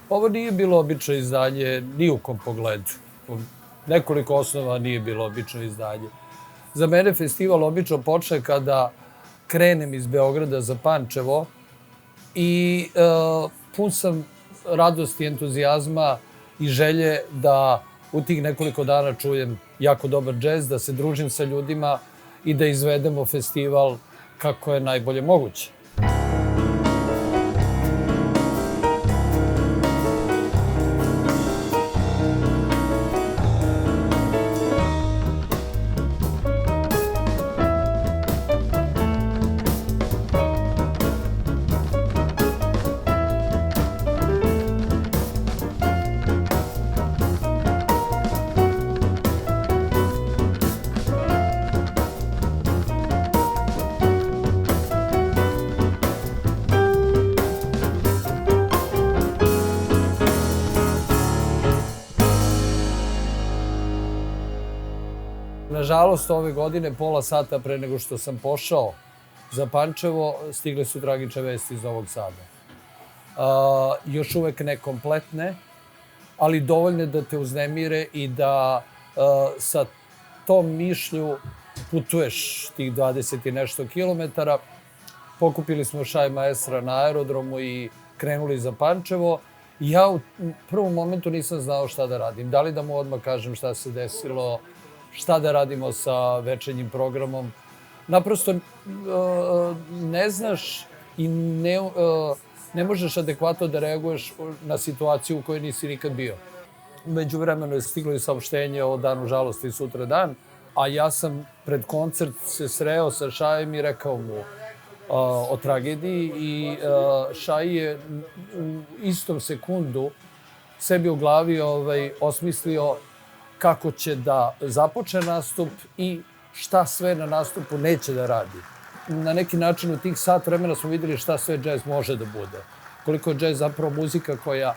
Ovo nije bilo obično izdanje ni u kom pogledu. Nekoliko osnova nije bilo obično izdanje. Za mene festival obično počne kada krenem iz Beograda za Pančevo i pun sam radosti, entuzijazma i želje da u tih nekoliko dana čujem jako dobar džez, da se družim sa ljudima i da izvedemo festival kako je najbolje moguće. Nažalost, ove godine, pola sata pre nego što sam pošao za Pančevo, stigle su tragične vesti iz Novog Sada. Još uvek nekompletne, ali dovoljne da te uznemire i da sa tom mišlju putuješ tih 20 i nešto kilometara. Pokupili smo šajma Ersan na aerodromu i krenuli za Pančevo. Ja u prvom momentu nisam znao šta da radim. Da li da mu odmah kažem šta se desilo, šta da radimo sa večernjim programom. Naprosto ne znaš i ne možeš adekvatno da reaguješ na situaciju u kojoj nisi nikad bio. U međuvremenu je stiglo i saopštenje o danu žalosti sutra dan, a ja sam pred koncert se sreo sa Šajem i rekao mu o tragediji i Šaj je u istom sekundu sebi u glavi osmislio kako će da započne nastup i šta sve na nastupu neće da radi. Na neki način u tih sat vremena smo videli šta sve džez može da bude. Koliko je džez zapravo muzika koja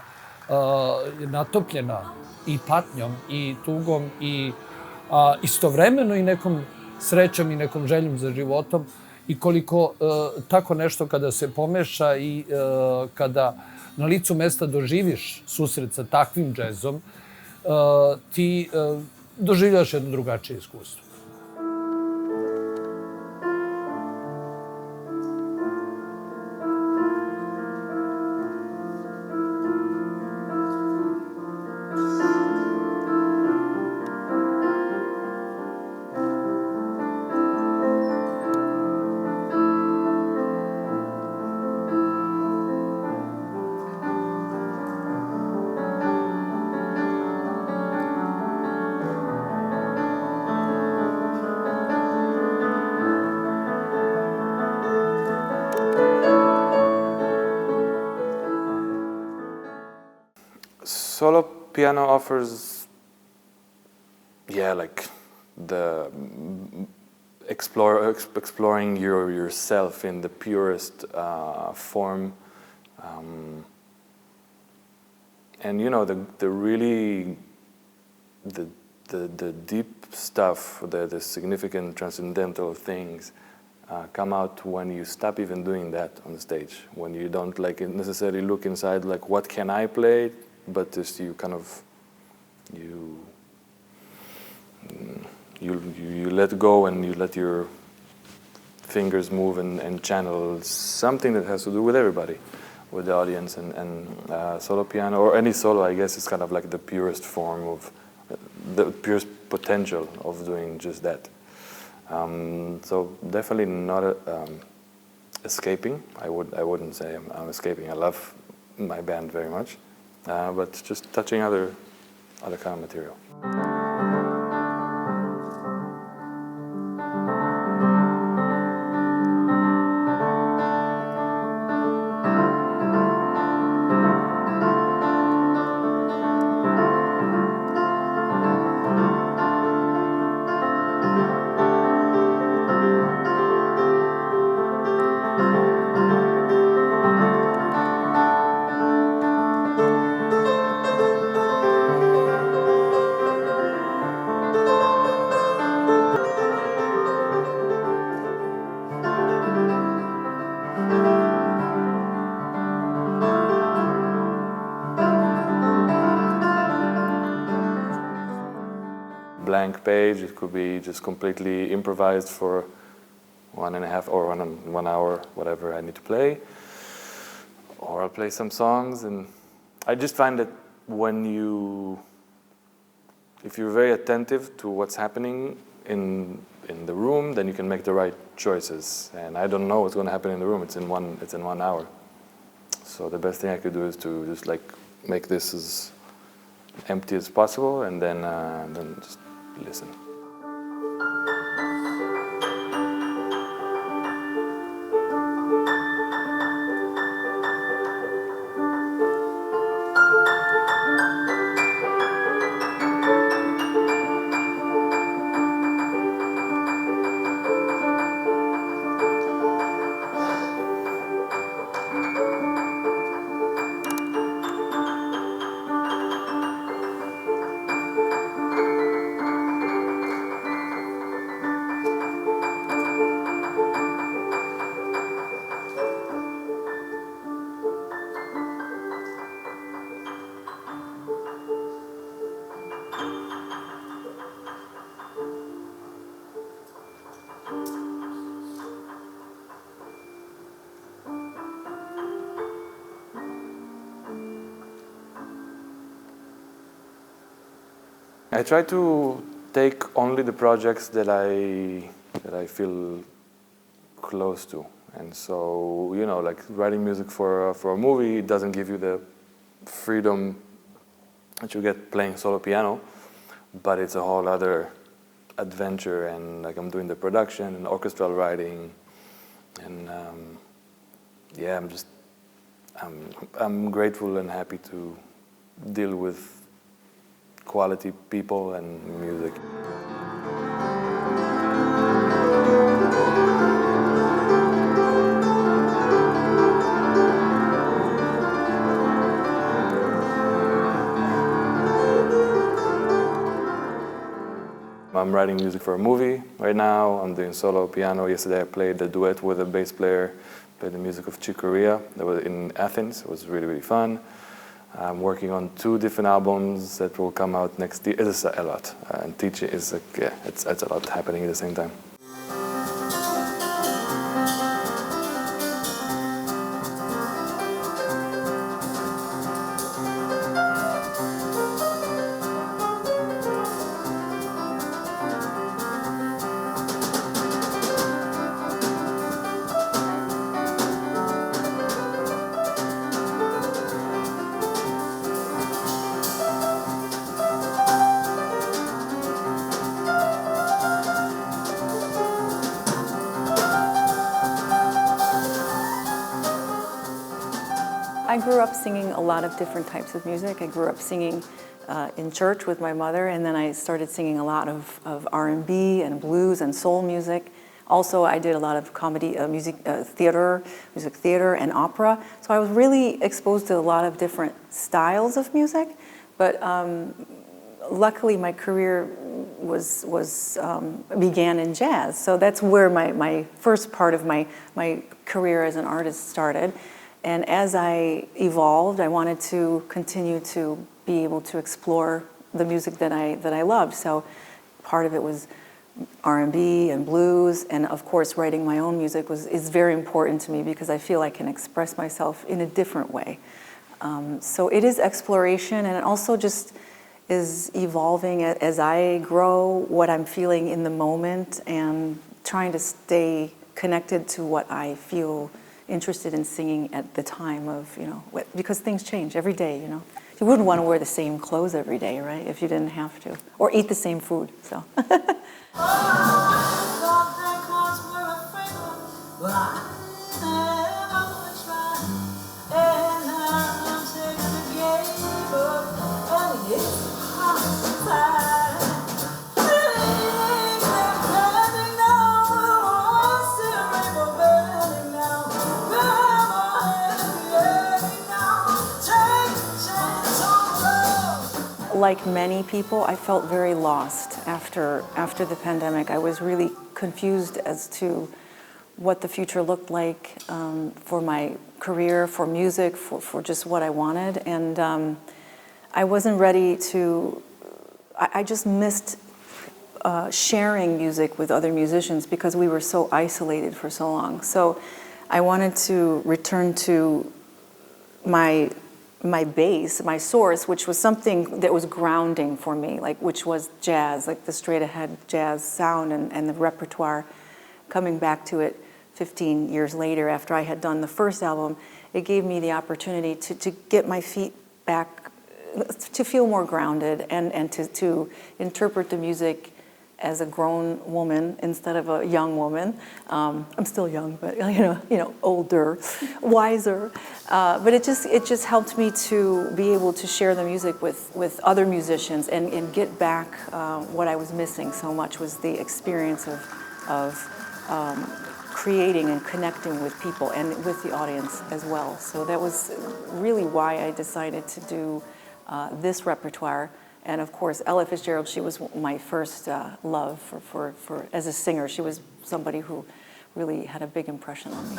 je natopljena i patnjom i tugom i istovremeno i nekom srećom i nekom željom za životom i koliko tako nešto kada se pomeša i kada na licu mesta doživiš susret sa takvim džezom, ti doživljaš jedno drugačije iskustvo. Solo piano offers, like the exploring yourself in the purest form, and the really the deep stuff, the significant transcendental things come out when you stop even doing that on the stage. When you don't necessarily look inside, what can I play? But just you let go and you let your fingers move and channel something that has to do with everybody, with the audience, and solo piano or any solo, I guess, is kind of like the purest form of the purest potential of doing just that. So definitely not escaping. I wouldn't say I'm escaping. I love my band very much. But just touching other kind of material. Blank page, it could be just completely improvised for 1.5 or 1 hour, whatever I need to play. Or I'll play some songs, and I just find that if you're very attentive to what's happening in the room, then you can make the right choices. And I don't know what's going to happen in the room. It's in 1 hour. So the best thing I could do is to just like make this as empty as possible, and then just listen. I try to take only the projects that I feel close to, and so like writing music for a movie, it doesn't give you the freedom that you get playing solo piano, but it's a whole other adventure. And like I'm doing the production and orchestral writing, and I'm grateful and happy to deal with quality people and music. I'm writing music for a movie right now. I'm doing solo piano. Yesterday I played a duet with a bass player, played the music of Chicoria that was in Athens. It was really, really fun. I'm working on 2 different albums that will come out next year. It's a lot. And teaching is it's a lot happening at the same time. I grew up singing a lot of different types of music. I grew up singing in church with my mother, and then I started singing a lot of R&B and blues and soul music. Also, I did a lot of comedy, music theater and opera. So I was really exposed to a lot of different styles of music. But luckily, my career began in jazz. So that's where my first part of my career as an artist started. And as I evolved, I wanted to continue to be able to explore the music that I loved. So part of it was R&B and blues, and of course writing my own music is very important to me because I feel I can express myself in a different way. So it is exploration, and it also just is evolving as I grow what I'm feeling in the moment and trying to stay connected to what I feel interested in singing at the time of, because things change every day, You wouldn't want to wear the same clothes every day, right, if you didn't have to, or eat the same food, so. Like many people, I felt very lost after the pandemic. I was really confused as to what the future looked like for my career, for music, for just what I wanted. And I wasn't ready to, I just missed sharing music with other musicians because we were so isolated for so long. So I wanted to return to my base, my source, which was something that was grounding for me, like which was jazz, like the straight ahead jazz sound and the repertoire. Coming back to it 15 years later after I had done the first album, it gave me the opportunity to get my feet back, to feel more grounded and to interpret the music as a grown woman instead of a young woman. I'm still young, but older, wiser. But it just helped me to be able to share the music with other musicians and get back what I was missing so much was the experience of creating and connecting with people and with the audience as well. So that was really why I decided to do this repertoire. And of course, Ella Fitzgerald, she was my first love for as a singer. She was somebody who really had a big impression on me.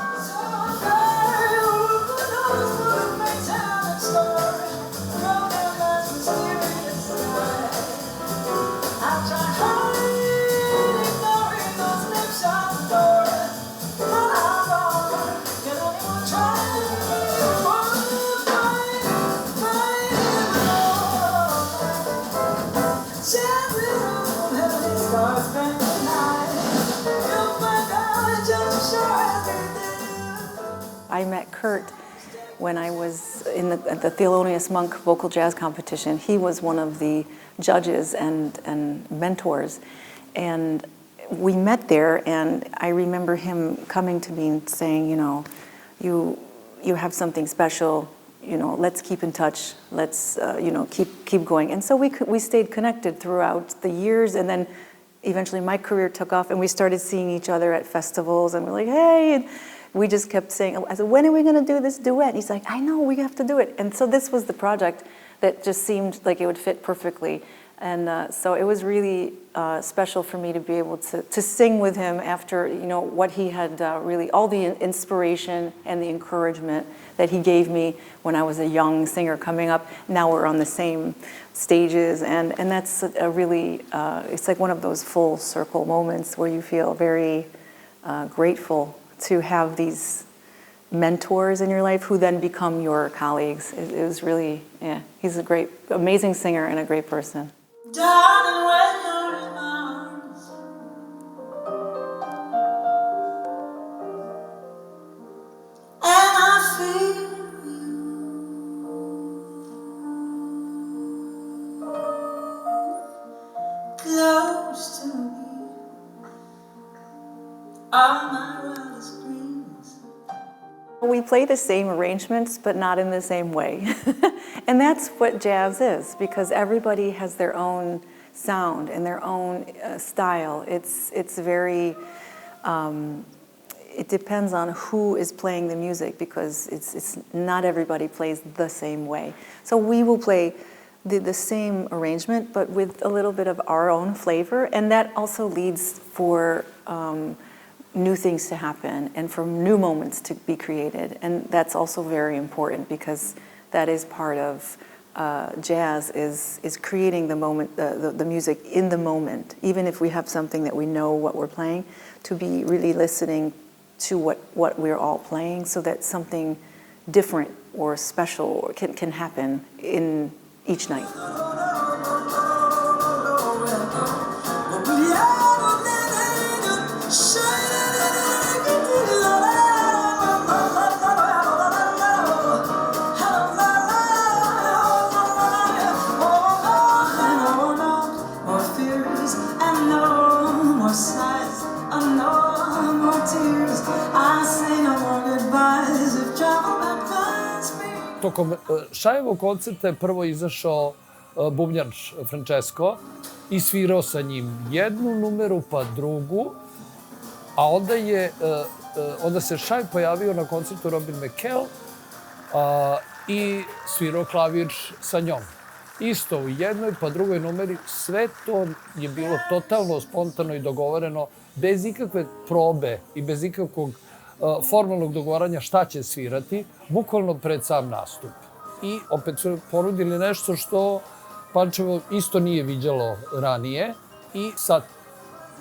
I met Kurt when I was in the Thelonious Monk vocal jazz competition. He was one of the judges and mentors. And we met there, and I remember him coming to me and saying, you have something special, let's keep in touch, let's, keep going. And so we stayed connected throughout the years, and then eventually my career took off, and we started seeing each other at festivals, and we're like, hey, and we just kept saying, I said, when are we going to do this duet? And he's like, I know, we have to do it. And so this was the project that just seemed like it would fit perfectly. And so it was really special for me to be able to sing with him after, what he had really, all the inspiration and the encouragement that he gave me when I was a young singer coming up. Now we're on the same stages, and that's a really, it's like one of those full circle moments where you feel very grateful to have these mentors in your life who then become your colleagues. It was really, he's a great, amazing singer and a great person. Darling, when you're in my arms, and I feel you close to me, all my wildest dreams. We play the same arrangements, but not in the same way. And that's what jazz is, because everybody has their own sound and their own style. It's very, it depends on who is playing the music, because it's not everybody plays the same way. So we will play the same arrangement, but with a little bit of our own flavor, and that also leads for new things to happen and for new moments to be created. And that's also very important, because that is part of jazz, is creating the moment, the music in the moment. Even if we have something that we know what we're playing, to be really listening to what we're all playing, so that something different or special can happen in each night. Tokom Šajevog koncerta je prvo izašao bubnjač Francesco i svirao sa njim jednu numeru pa drugu, a onda se Šaj pojavio na koncertu Robin McKell i svirao klavir sa njom. Isto u jednoj pa drugoj numeri, sve to je bilo totalno spontano i dogovoreno bez ikakve probe i bez ikakvog formalnog dogovaranja šta će svirati, bukvalno pred sam nastup. I opet su ponudili nešto što Pančevo isto nije viđalo ranije i sa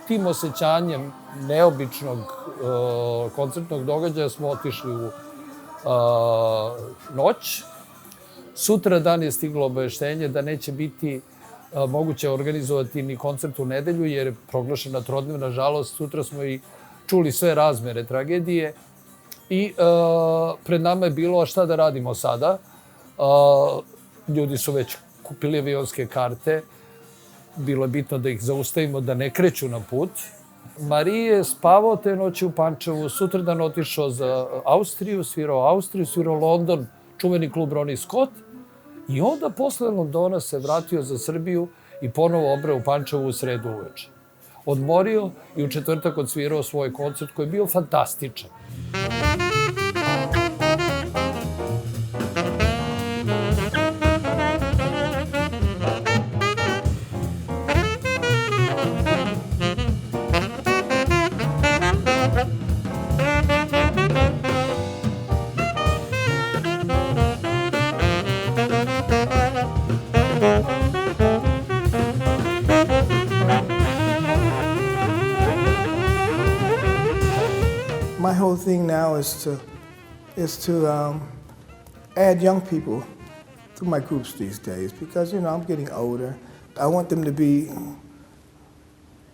tim osjećanjem neobičnog koncertnog događaja smo otišli u noć. Sutra dan je stiglo obaveštenje da neće biti moguće organizovati ni koncert u nedelju jer je proglašena trodnevna žalost. Sutra smo i čuli sve razmere tragedije i pred nama je bilo šta da radimo sada. Ljudi su već kupili avionske karte. Bilo je bitno da ih zaustavimo, da ne kreću na put. Marije je spavao te noći u Pančevu, sutradan otišao za Austriju, svirao London, čuveni klub Ronnie Scott. I onda posle Londona se vratio za Srbiju i ponovo obreo u Pančevu u sredu uveče. Odmorio i u četvrtak odsvirao svoj koncert koji je bio fantastičan. My whole thing now is to add young people to my groups these days because, you know, I'm getting older. I want them to be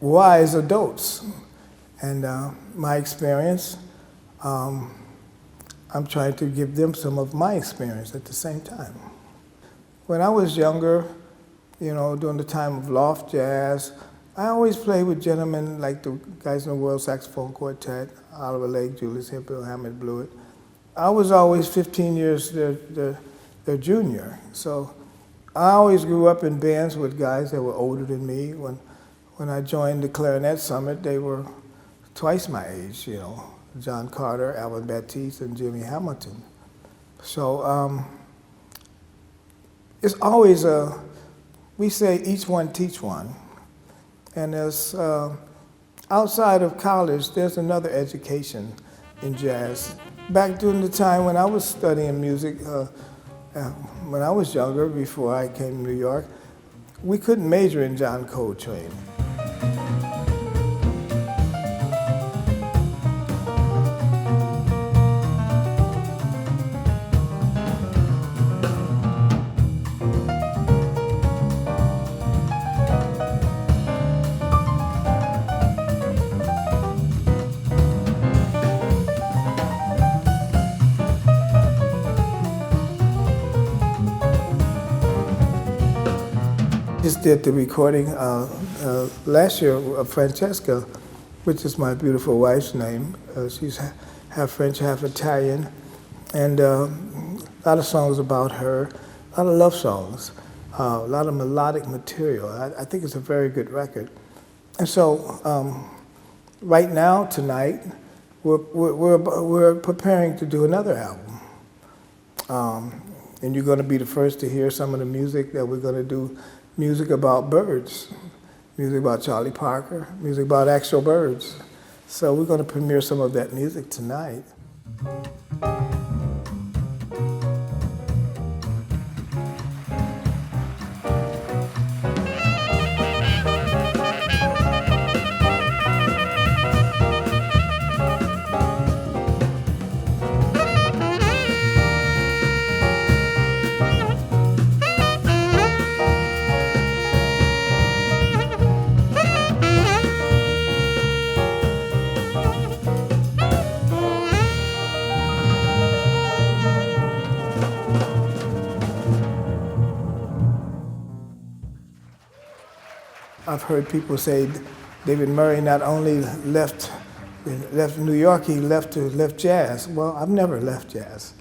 wise adults. And my experience, I'm trying to give them some of my experience at the same time. When I was younger, you know, during the time of loft jazz, I always played with gentlemen like the guys in the World Saxophone Quartet, Oliver Lake, Julius Hemphill, Hammond Blewett. I was always 15 years their junior. So I always grew up in bands with guys that were older than me. When I joined the Clarinet Summit, they were twice my age, you know, John Carter, Alvin Baptiste, and Jimmy Hamilton. So it's always we say each one teach one. And there's, outside of college, there's another education in jazz. Back during the time when I was studying music, when I was younger, before I came to New York, we couldn't major in John Coltrane. Just did the recording last year of Francesca, which is my beautiful wife's name. She's half French, half Italian, and a lot of songs about her, a lot of love songs, a lot of melodic material. I think it's a very good record. And so right now, tonight, we're preparing to do another album. And you're going to be the first to hear some of the music that we're going to do. Music about birds, music about Charlie Parker, music about actual birds. So we're going to premiere some of that music tonight. I've heard people say David Murray not only left New York, he left jazz. Well, I've never left jazz.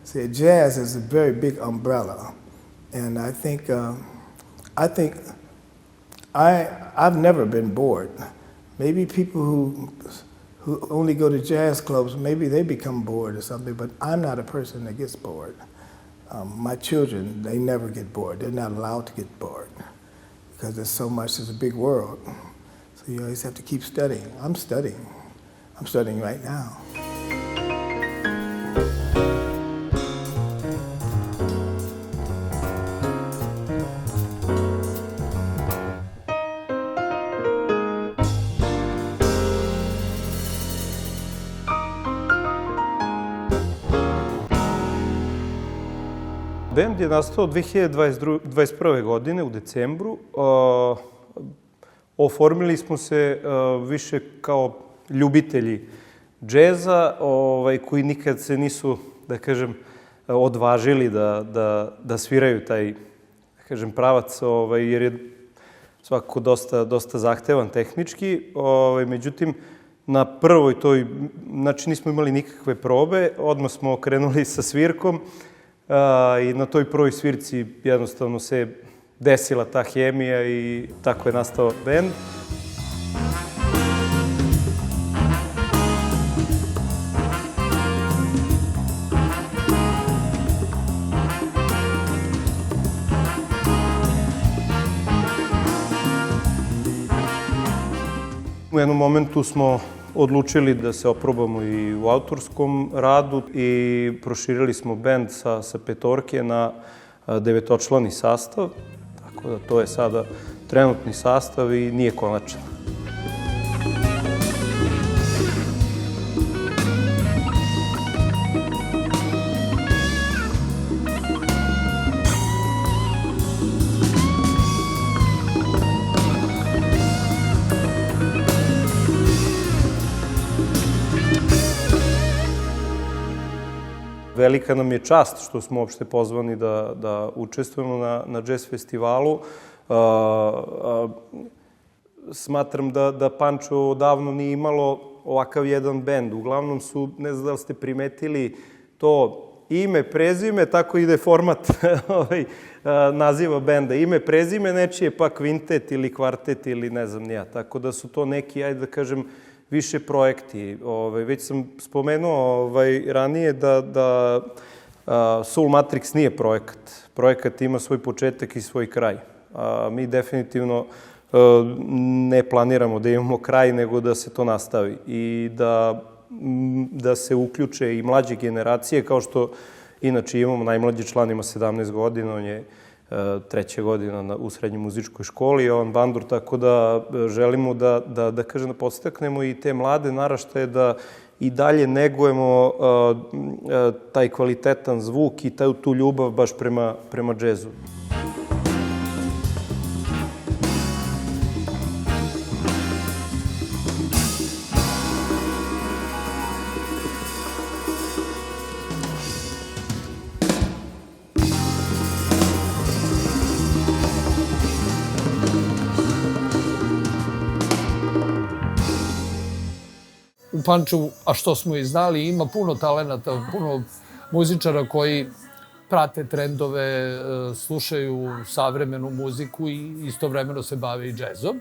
See, jazz is a very big umbrella, and I think I've never been bored. Maybe people who only go to jazz clubs, maybe they become bored or something, but I'm not a person that gets bored. My children, they never get bored. They're not allowed to get bored because there's so much, it's a big world. So you always have to keep studying. I'm studying. I'm studying right now. Bend je nastao 2021. godine u decembru. Oformili smo se više kao ljubitelji džeza, koji nikad se nisu, da kažem, odvažili da sviraju taj, da kažem, pravac, jer je svakako dosta zahtevan tehnički. Međutim, na prvoj toj, znači nismo imali nikakve probe, odmah smo krenuli sa svirkom i na toj prvoj svirci jednostavno se desila ta hemija i tako je nastao bend. U jednom momentu smo odlučili da se oprobamo i u autorskom radu i proširili smo bend sa petorke na 9-člani sastav. Tako da to je sada trenutni sastav i nije konačan. Velika nam je čast što smo uopšte pozvani da učestvujemo na džez festivalu. Smatram da Pančevo davno nije imalo ovakav jedan bend. Uglavnom su, ne znam da li ste primetili to ime, prezime, tako ide format naziva benda. Ime, prezime nečije, pa kvintet ili kvartet ili ne znam nija. Tako da su to neki, ajde da kažem, više projekti. Već sam spomenuo ranije da Soul Matrix nije projekat. Projekat ima svoj početak i svoj kraj. Mi definitivno ne planiramo da imamo kraj, nego da se to nastavi i da se uključe i mlađe generacije, kao što inače imamo. Najmlađi član ima 17 godina, on je 3. godina u srednjoj muzičkoj školi, on bandur, tako da želimo da kažem, da podstaknemo i te mlade naraštaje da i dalje negujemo taj kvalitetan zvuk i tu ljubav baš prema džezu. U Pančevu, a što smo i znali, ima puno talenata, puno muzičara koji prate trendove, slušaju savremenu muziku i istovremeno se bave i džezom.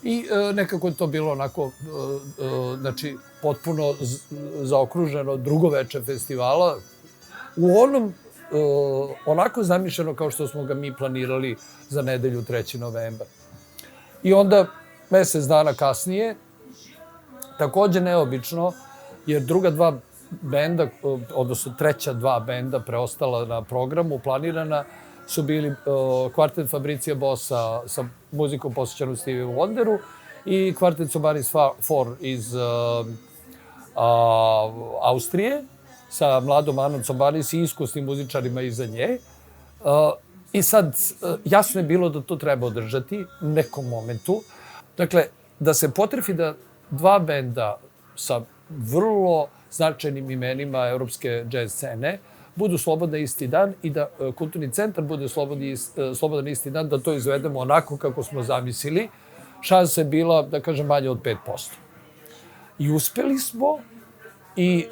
I nekako je to bilo onako, znači, potpuno zaokruženo drugo veče festivala. U onom, onako zamišljeno kao što smo ga mi planirali za nedelju 3. novembar. I onda, mesec dana kasnije, takođe neobično, jer druga dva benda, odnosno treća dva benda preostala na programu, planirana, su bili kvartet Fabricija Bossa sa muzikom posvećenom Stevie Wonderu i kvartet Sobanis 4 iz Austrije sa mladom Anom Sobanis i iskusnim muzičarima iza nje. I sad, jasno je bilo da to treba održati u nekom momentu. Dakle, da se potrefi da dva benda sa vrlo značajnim imenima evropske džez scene budu slobodni isti dan i da kulturni centar bude slobodan isti dan, da to izvedemo onako kako smo zamislili. Šansa je bila, da kažem, manje od 5%. I uspeli smo i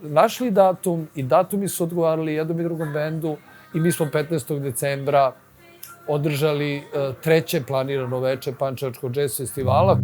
našli datum i datumi su odgovarali jednom i drugom bendu i mi smo 15. decembra održali 3. planirano veče Pančevačkog džez festivala.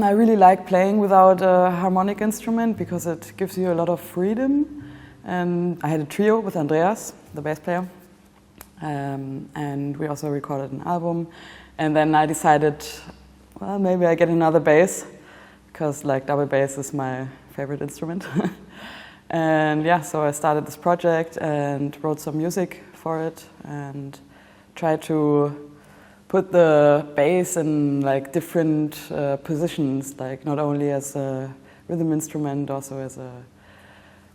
I really like playing without a harmonic instrument because it gives you a lot of freedom. And I had a trio with Andreas, the bass player, and we also recorded an album. And then I decided, well, maybe I get another bass because like double bass is my favorite instrument. And yeah, so I started this project and wrote some music for it and tried to put the bass in like different positions, like not only as a rhythm instrument, also as a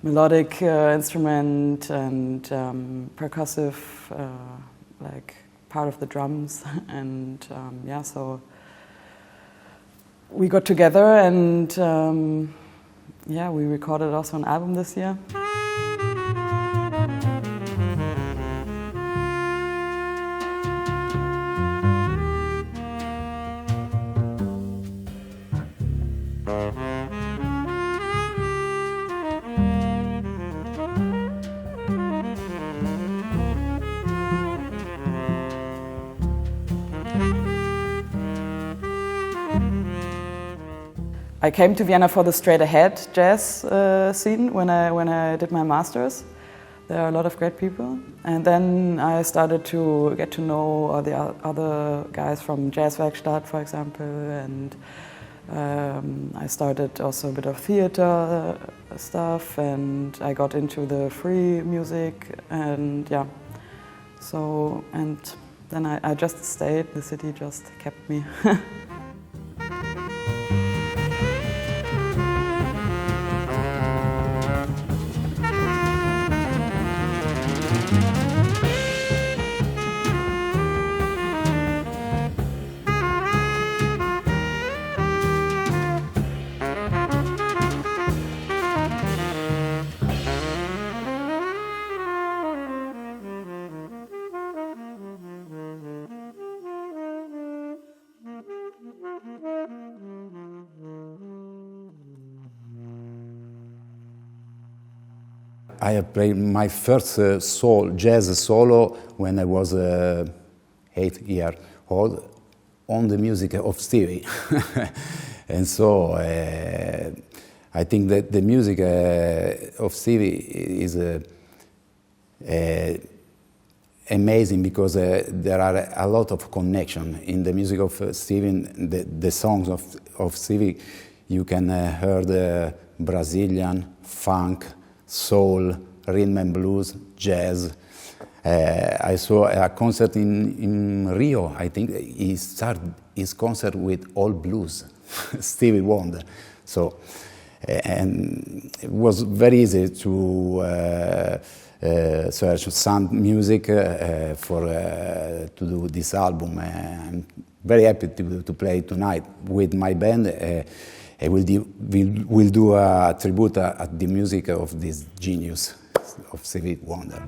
melodic instrument and percussive, like part of the drums. And yeah, so we got together and yeah, we recorded also an album this year. I came to Vienna for the straight ahead jazz scene when I did my masters. There are a lot of great people. And then I started to get to know all the other guys from Jazzwerkstatt, for example, and I started also a bit of theater stuff, and I got into the free music, and yeah. So, and then I just stayed, the city just kept me. I have played my first jazz solo when I was 8 years old on the music of Stevie. And so I think that the music of Stevie is amazing because there are a lot of connection in the music of Stevie. The songs of Stevie, you can hear the Brazilian, funk, soul, rhythm and blues, jazz. I saw a concert in Rio. I think he started his concert with all blues, Stevie Wonder. So, and it was very easy to search some music to do this album. I'm very happy to play tonight with my band. We'll do a tribute at the music of this genius of Stevie Wonder.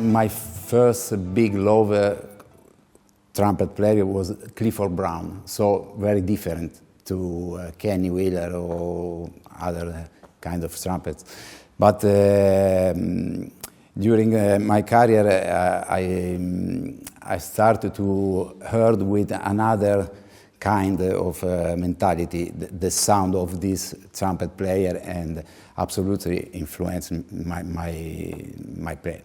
My first big love trumpet player was Clifford Brown, so very different to Kenny Wheeler or other kind of trumpets. But during my career, I started to hear with another kind of mentality, the sound of this trumpet player, and absolutely influenced my play.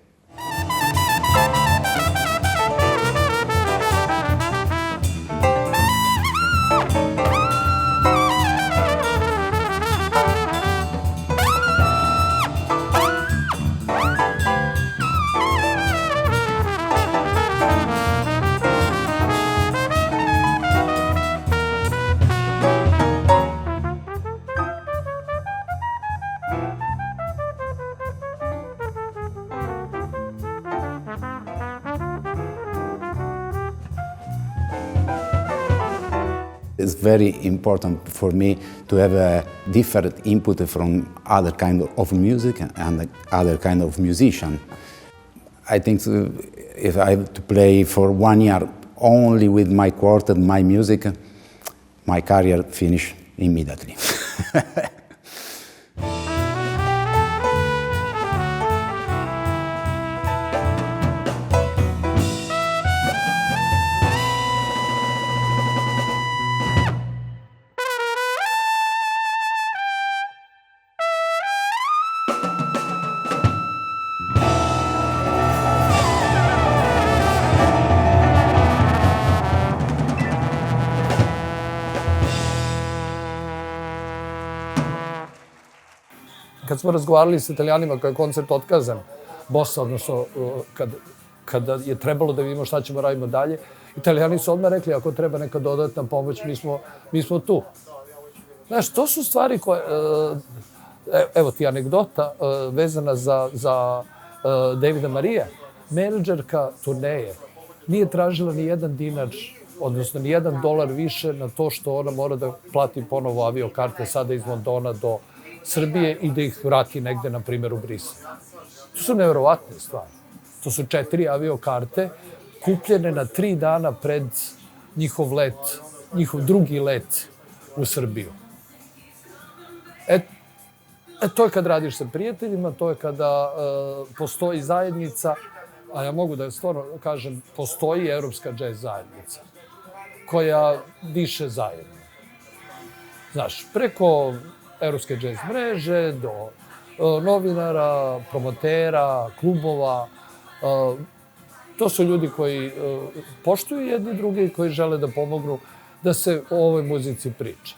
It's very important for me to have a different input from other kind of music and other kind of musician. I think if I have to play for 1 year only with my quartet, my music, my career finish immediately. Kad smo razgovarali s Italijanima kada je koncert otkazan, bossa, odnosno kada je trebalo da vidimo šta ćemo radimo dalje, Italijani su odmah rekli ako treba neka dodatna pomoć, mi smo tu. Znaš, to su stvari koje... Evo ti anegdota vezana za Davida Marija. Menadžerka turneje nije tražila ni jedan dinar, odnosno ni $1 više na to što ona mora da plati ponovo aviokarte sada iz Londona do Srbije i da ih vrati negde, na primjer, u Brisel. To su nevjerovatne stvari. To su 4 aviokarte kupljene na 3 dana pred njihov drugi let u Srbiju. To je kad radiš sa prijateljima, to je kada postoji zajednica, a ja mogu da stvarno kažem, postoji evropska džez zajednica, koja diše zajedno. Znaš, preko evropske džez mreže, do novinara, promotera, klubova. To su ljudi koji poštuju jedni druge i koji žele da pomognu da se o ovoj muzici priča.